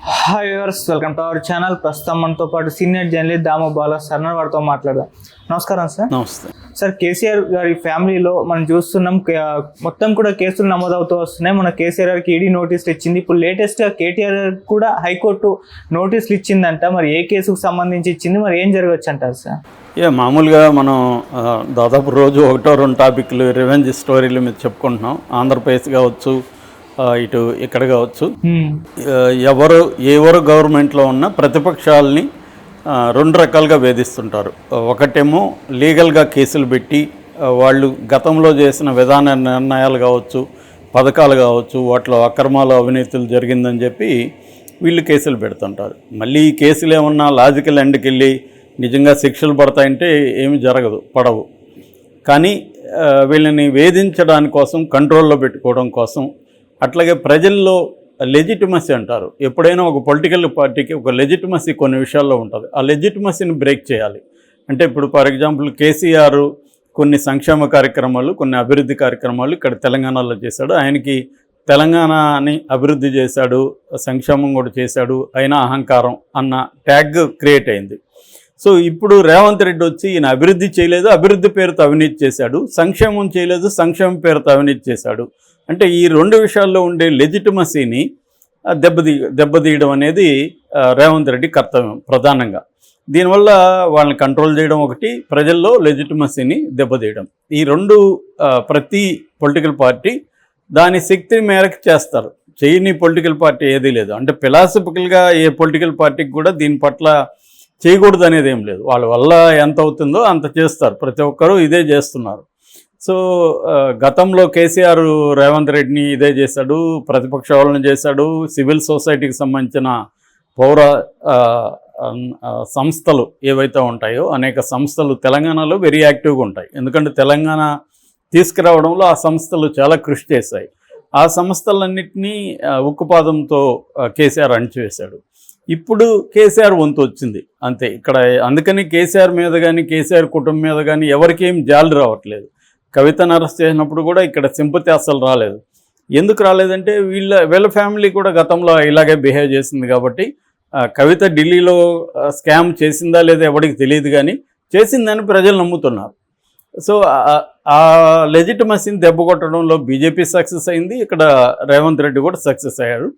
Hi viewers, welcome to our channel. ప్రస్తుతం మనతో పాటు సీనియర్ జర్నలిస్ట్ దాము బాలా సార్ వారితో మాట్లాడదాం. నమస్కారం సార్. నమస్తే సార్. కేసీఆర్ గారి ఫ్యామిలీలో మనం చూస్తున్నాం, మొత్తం కూడా కేసులు నమోదవుతూ వస్తున్నాయి. మన కేసీఆర్ గారికి ఈడీ నోటీసులు ఇచ్చింది. ఇప్పుడు లేటెస్ట్గా కేటీఆర్ కూడా హైకోర్టు నోటీసులు ఇచ్చిందంట. మరి ఏ కేసుకు సంబంధించి ఇచ్చింది, మరి ఏం జరగవచ్చు అంటారు సార్? మామూలుగా మనం దాదాపు రోజు ఒకటో రెండు టాపిక్లు రివెంజ్ స్టోరీల మీద చెప్పుకుంటున్నాం. ఆంధ్రప్రదేశ్ కావచ్చు, ఇటు ఇక్కడ కావచ్చు. ఎవరు గవర్నమెంట్లో ఉన్న ప్రతిపక్షాలని రెండు రకాలుగా వేధిస్తుంటారు. ఒకటేమో లీగల్గా కేసులు పెట్టి వాళ్ళు గతంలో చేసిన విధాన నిర్ణయాలు కావచ్చు, పథకాలు కావచ్చు, వాటిలో అక్రమాలు అవినీతులు జరిగిందని చెప్పి వీళ్ళు కేసులు పెడుతుంటారు. మళ్ళీ ఈ కేసులు ఏమన్నా లాజికల్ ఎండ్కి వెళ్ళి నిజంగా శిక్షలు పడతాయంటే ఏమి జరగదు, పడవు. కానీ వీళ్ళని వేధించడానికి కోసం, కంట్రోల్లో పెట్టుకోవడం కోసం, అట్లాగే ప్రజల్లో లెజిటిమసీ అంటారు. ఎప్పుడైనా ఒక పొలిటికల్ పార్టీకి ఒక లెజిటిమసీ కొన్ని విషయాల్లో ఉంటుంది. ఆ లెజిటిమసీని బ్రేక్ చేయాలి. అంటే ఇప్పుడు ఫర్ ఎగ్జాంపుల్ కేసీఆర్ కొన్ని సంక్షేమ కార్యక్రమాలు, కొన్ని అభివృద్ధి కార్యక్రమాలు ఇక్కడ తెలంగాణలో చేశాడు. ఆయనకి తెలంగాణని అభివృద్ధి చేశాడు, సంక్షేమం కూడా చేశాడు, అయినా అహంకారం అన్న ట్యాగ్ క్రియేట్ అయింది. సో ఇప్పుడు రేవంత్ రెడ్డి వచ్చి ఈయన అభివృద్ధి చేయలేదు, అభివృద్ధి పేరుతో అవినీతి చేశాడు, సంక్షేమం చేయలేదు, సంక్షేమం పేరుతో అవినీతి చేశాడు. అంటే ఈ రెండు విషయాల్లో ఉండే లెజిటిమసీని దెబ్బతీయడం అనేది రేవంత్ రెడ్డి కర్తవ్యం ప్రధానంగా. దీనివల్ల వాళ్ళని కంట్రోల్ చేయడం ఒకటి, ప్రజల్లో లెజిటిమసీని దెబ్బతీయడం. ఈ రెండు ప్రతి పొలిటికల్ పార్టీ దాని శక్తి మేరకు చేస్తారు. చేయని పొలిటికల్ పార్టీ ఏదీ లేదు. అంటే ఫిలాసఫికల్గా ఏ పొలిటికల్ పార్టీకి కూడా దీని పట్ల చేయకూడదు అనేది ఏం లేదు. వాళ్ళ వల్ల ఎంత అవుతుందో అంత చేస్తారు. ప్రతి ఒక్కరూ ఇదే చేస్తున్నారు. సో గతంలో కేసీఆర్ రేవంత్ రెడ్డిని ఇదే చేశాడు, ప్రతిపక్ష వాళ్ళని చేశాడు. సివిల్ సొసైటీకి సంబంధించిన పౌర సంస్థలు ఏవైతే ఉంటాయో అనేక సంస్థలు తెలంగాణలో వెరీ యాక్టివ్గా ఉంటాయి. ఎందుకంటే తెలంగాణ తీసుకురావడంలో ఆ సంస్థలు చాలా కృషి చేశాయి. ఆ సంస్థలన్నింటినీ ఉక్కుపాదంతో కేసీఆర్ అణిచివేశాడు. ఇప్పుడు కేసీఆర్ వంతు వచ్చింది అంతే ఇక్కడ. అందుకని కేసీఆర్ మీద కానీ, కేసీఆర్ కుటుంబం మీద కానీ ఎవరికి ఏం జాలి రావట్లేదు. కవితను అరెస్ట్ చేసినప్పుడు కూడా ఇక్కడ సింపతి అస్సలు రాలేదు. ఎందుకు రాలేదంటే వీళ్ళ ఫ్యామిలీ కూడా గతంలో ఇలాగే బిహేవ్ చేసింది కాబట్టి. కవిత ఢిల్లీలో స్కామ్ చేసిందా లేదా ఎవరికి తెలియదు, కానీ చేసిందని ప్రజలు నమ్ముతున్నారు. సో ఆ లెజిటిమసీని దెబ్బ కొట్టడంలో బీజేపీ సక్సెస్ అయింది, ఇక్కడ రేవంత్ రెడ్డి కూడా సక్సెస్ అయ్యాడు.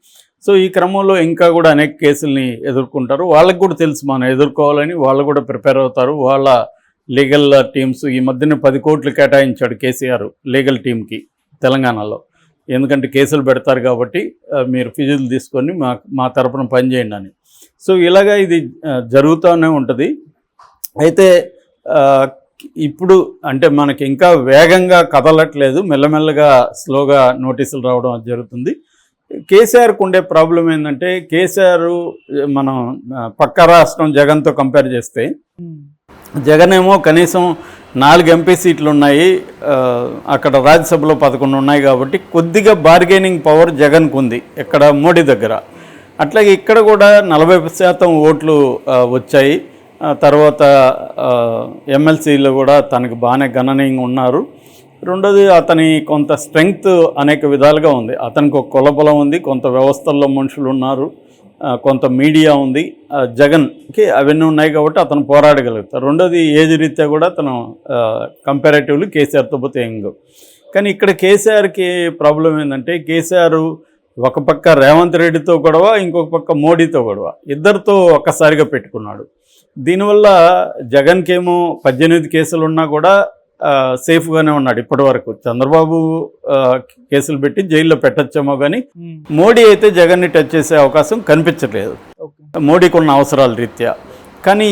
సో ఈ క్రమంలో ఇంకా కూడా అనేక కేసుల్ని ఎదుర్కొంటారు. వాళ్ళకి కూడా తెలుసు మనం ఎదుర్కోవాలని, వాళ్ళు కూడా ప్రిపేర్ అవుతారు. వాళ్ళ లీగల్ టీమ్స్ ఈ మధ్యన 10 కోట్లు కేటాయించాడు కేసీఆర్ లీగల్ టీంకి తెలంగాణలో. ఎందుకంటే కేసులు పెడతారు కాబట్టి మీరు ఫీజులు తీసుకొని మా తరపున పనిచేయండి అని. సో ఇలాగా ఇది జరుగుతూనే ఉంటుంది. అయితే ఇప్పుడు అంటే మనకి ఇంకా వేగంగా కదలట్లేదు, మెల్లమెల్లగా స్లోగా నోటీసులు రావడం జరుగుతుంది. కేసీఆర్కు ఉండే ప్రాబ్లం ఏంటంటే, కేసీఆర్ మనం పక్క రాష్ట్రం జగన్తో కంపేర్ చేస్తే, జగన్ ఏమో కనీసం 4 ఎంపీ సీట్లు ఉన్నాయి, అక్కడ రాజ్యసభలో 11 ఉన్నాయి కాబట్టి కొద్దిగా బార్గెనింగ్ పవర్ జగన్కు ఉంది ఇక్కడ మోడీ దగ్గర. అట్లాగే ఇక్కడ కూడా 40% ఓట్లు వచ్చాయి. తర్వాత ఎమ్మెల్సీలు కూడా తనకు బాగానే గణనీయంగా ఉన్నారు. రెండోది అతని కొంత స్ట్రెంగ్త్ అనేక విధాలుగా ఉంది. అతనికి ఒక కులబలం ఉంది, కొంత వ్యవస్థల్లో మనుషులు ఉన్నారు, కొంత మీడియా ఉంది. జగన్కి అవన్నీ ఉన్నాయి కాబట్టి అతను పోరాడగలుగుతారు. రెండోది ఏజ్ రీత్యా కూడా అతను కంపారేటివ్లీ కేసీఆర్తో పోతే యంగ్. కానీ ఇక్కడ కేసీఆర్కి ప్రాబ్లం ఏంటంటే, కేసీఆర్ ఒక పక్క రేవంత్ రెడ్డితో గొడవ, ఇంకొక పక్క మోడీతో గొడవ, ఇద్దరితో ఒక్కసారిగా పెట్టుకున్నాడు. దీనివల్ల జగన్కేమో 18 కేసులు ఉన్నా కూడా సేఫ్గానే ఉన్నాడు ఇప్పటి వరకు. చంద్రబాబు కేసులు పెట్టి జైల్లో పెట్టచ్చేమో, కానీ మోడీ అయితే జగన్ని టచ్ చేసే అవకాశం కనిపించట్లేదు మోడీకి ఉన్న అవసరాల రీత్యా. కానీ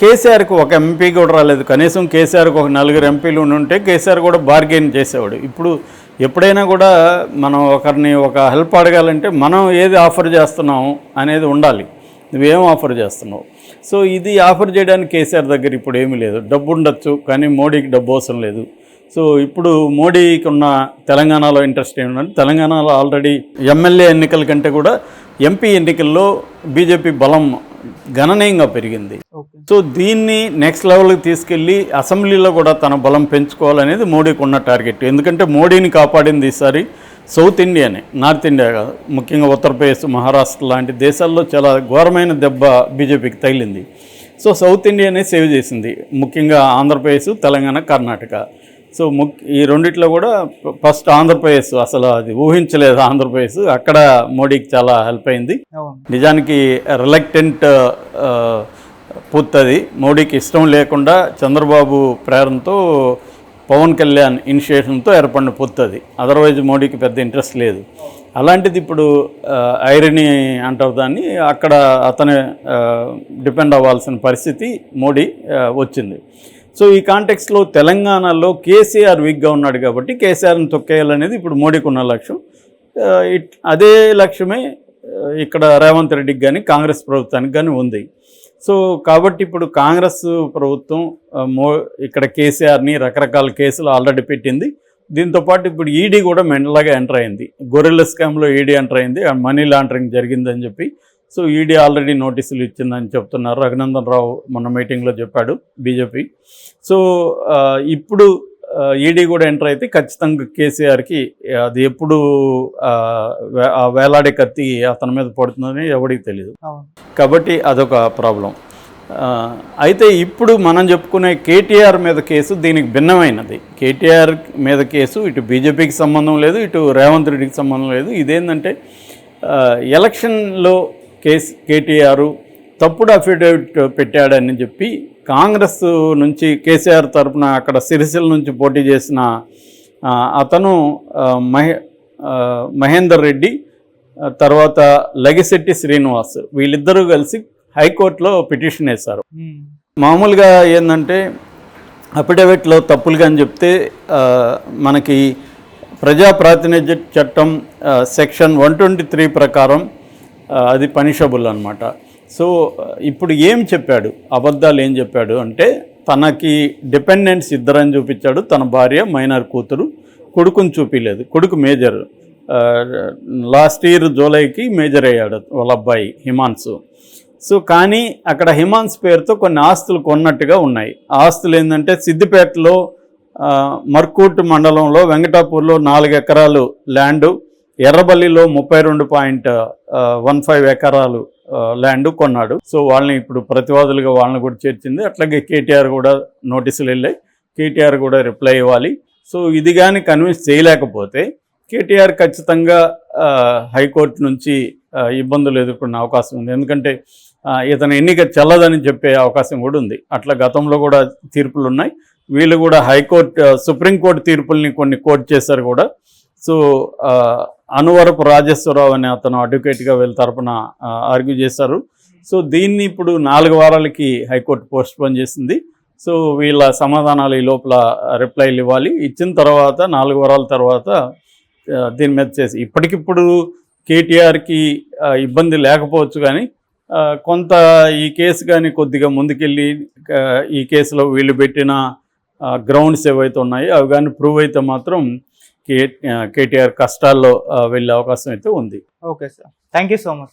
కేసీఆర్కి ఒక ఎంపీ కూడా రాలేదు. కనీసం కేసీఆర్కి ఒక 4 ఎంపీలు ఉంటే కేసీఆర్ కూడా బార్గెయిన్ చేసేవాడు. ఇప్పుడు ఎప్పుడైనా కూడా మనం ఒకరిని ఒక హెల్ప్ అడగాలంటే మనం ఏది ఆఫర్ చేస్తున్నాము అనేది ఉండాలి. నువ్వేం ఆఫర్ చేస్తున్నావు? సో ఇది ఆఫర్ చేయడానికి కేసీఆర్ దగ్గర ఇప్పుడు ఏమీ లేదు. డబ్బు ఉండొచ్చు, కానీ మోడీకి డబ్బు అవసరం లేదు. సో ఇప్పుడు మోడీకి ఉన్న తెలంగాణలో ఇంట్రెస్ట్ ఏమిటంటే, తెలంగాణలో ఆల్రెడీ ఎమ్మెల్యే ఎన్నికల కంటే కూడా ఎంపీ ఎన్నికల్లో బీజేపీ బలం గణనీయంగా పెరిగింది. సో దీన్ని నెక్స్ట్ లెవెల్కి తీసుకెళ్ళి అసెంబ్లీలో కూడా తన బలం పెంచుకోవాలనేది మోడీకి ఉన్న టార్గెట్. ఎందుకంటే మోడీని కాపాడింది ఈసారి సౌత్ ఇండియానే, నార్త్ ఇండియా కాదు, ముఖ్యంగా ఉత్తరప్రదేశ్, మహారాష్ట్ర లాంటి దేశాల్లో చాలా ఘోరమైన దెబ్బ బీజేపీకి తగిలింది. సో సౌత్ ఇండియానే సేవ్ చేసింది, ముఖ్యంగా ఆంధ్రప్రదేశ్, తెలంగాణ, కర్ణాటక. సో ఈ రెండిట్లో కూడా ఫస్ట్ ఆంధ్రప్రదేశ్, అసలు అది ఊహించలేదు ఆంధ్రప్రదేశ్, అక్కడ మోడీకి చాలా హెల్ప్ అయింది. నిజానికి రిలక్టెంట్ పూర్తది, మోడీకి ఇష్టం లేకుండా చంద్రబాబు ప్రేరణతో పవన్ కళ్యాణ్ ఇనిషియేషన్తో ఏర్పడిన పొత్తది. అదర్వైజ్ మోడీకి పెద్ద ఇంట్రెస్ట్ లేదు. అలాంటిది ఇప్పుడు ఐరనీ అంటారు దాన్ని, అక్కడ అతను డిపెండ్ అవ్వాల్సిన పరిస్థితి మోడీ వచ్చింది. సో ఈ కాంటెక్స్లో తెలంగాణలో కేసీఆర్ వీక్గా ఉన్నాడు కాబట్టి కేసీఆర్ని తొక్కేయాలనేది ఇప్పుడు మోడీకి ఉన్న లక్ష్యం. అదే లక్ష్యమే ఇక్కడ రేవంత్ రెడ్డికి కానీ కాంగ్రెస్ ప్రభుత్వానికి కానీ ఉంది. సో కాబట్టి ఇప్పుడు కాంగ్రెస్ ప్రభుత్వం ఇక్కడ కేసీఆర్ని రకరకాల కేసులు ఆల్రెడీ పెట్టింది. దీంతోపాటు ఇప్పుడు ఈడీ కూడా మెంటల్గా ఎంటర్ అయింది. గొర్రెల స్కామ్లో ఈడీ ఎంటర్ అయింది, మనీ లాండరింగ్ జరిగిందని చెప్పి. సో ఈడీ ఆల్రెడీ నోటీసులు ఇచ్చిందని చెప్తున్నారు. రఘునందన్ రావు మొన్న మీటింగ్లో చెప్పాడు, బీజేపీ. సో ఇప్పుడు ఈడీ కూడా ఎంటర్ అయితే ఖచ్చితంగా కేసీఆర్కి అది ఎప్పుడు వేలాడే కత్తి అతని మీద పడుతుందని ఎవరికి తెలియదు. కాబట్టి అదొక ప్రాబ్లం. అయితే ఇప్పుడు మనం చెప్పుకునే కేటీఆర్ మీద కేసు దీనికి భిన్నమైనది. కేటీఆర్ మీద కేసు ఇటు బీజేపీకి సంబంధం లేదు, ఇటు రేవంత్ రెడ్డికి సంబంధం లేదు. ఇదేంటంటే ఎలక్షన్లో కేటీఆర్ తప్పుడు అఫిడవిట్ పెట్టాడని చెప్పి కాంగ్రెస్ నుంచి కేసీఆర్ తరఫున అక్కడ సిరిసిల్ల నుంచి పోటీ చేసిన అతను మహేందర్ రెడ్డి, తర్వాత లగిశెట్టి శ్రీనివాస్, వీళ్ళిద్దరూ కలిసి హైకోర్టులో పిటిషన్ వేశారు. మామూలుగా ఏంటంటే అఫిడవిట్లో తప్పులుగా అని చెప్తే మనకి ప్రజా ప్రాతినిధ్య చట్టం సెక్షన్ 123 ప్రకారం అది పనిషబుల్ అన్నమాట. సో ఇప్పుడు ఏం చెప్పాడు, అబద్ధాలు ఏం చెప్పాడు అంటే తనకి డిపెండెంట్స్ ఇద్దరని చూపించాడు, తన భార్య, మైనర్ కూతురు, కొడుకుని చూపించలేదు. కొడుకు మేజర్, లాస్ట్ ఇయర్ జూలైకి మేజర్ అయ్యాడు వాళ్ళ అబ్బాయి హిమాన్సు. సో కానీ అక్కడ హిమాన్స్ పేరుతో కొన్ని ఆస్తులు కొన్నట్టుగా ఉన్నాయి. ఆస్తులు ఏంటంటే సిద్దిపేటలో మర్కూట్ మండలంలో వెంకటాపూర్లో 4 ఎకరాలు ల్యాండు, ఎర్రబల్లిలో 32.15 ఎకరాలు ల్యాండ్ కొన్నాడు. సో వాళ్ళని ఇప్పుడు ప్రతివాదులుగా వాళ్ళని కూడా చేర్చింది. అట్లాగే కేటీఆర్ కూడా నోటీసులు వెళ్ళాయి, కేటీఆర్ కూడా రిప్లై ఇవ్వాలి. సో ఇది కానీ కన్విన్స్ చేయలేకపోతే కేటీఆర్ ఖచ్చితంగా హైకోర్టు నుంచి ఇబ్బందులు ఎదుర్కొనే అవకాశం ఉంది. ఎందుకంటే ఇతను ఎన్నిక చెల్లదని చెప్పే అవకాశం కూడా ఉంది. అట్లా గతంలో కూడా తీర్పులు ఉన్నాయి. వీళ్ళు కూడా సుప్రీంకోర్టు తీర్పుల్ని కొన్ని కోర్టు చేశారు కూడా. సో అనువరపు రాజేశ్వరరావు అనే అతను అడ్వకేట్గా వీళ్ళ తరపున ఆర్గ్యూ చేశారు. సో దీన్ని ఇప్పుడు 4 వారాలకి హైకోర్టు పోస్ట్పోన్ చేసింది. సో వీళ్ళ సమాధానాలు ఈ లోపల రిప్లైలు ఇవ్వాలి. ఇచ్చిన తర్వాత 4 వారాల తర్వాత దీని మీద చేసి, ఇప్పటికిప్పుడు కేటీఆర్కి ఇబ్బంది లేకపోవచ్చు, కానీ కొంత ఈ కేసు కానీ కొద్దిగా ముందుకెళ్ళి ఈ కేసులో వీళ్ళు పెట్టిన గ్రౌండ్స్ ఏవైతే ఉన్నాయో అవి కానీ ప్రూవ్ అయితే మాత్రం కేటీఆర్ కష్టాల్లో వెళ్ళే అవకాశం అయితే ఉంది. Okay sir, thank you so much.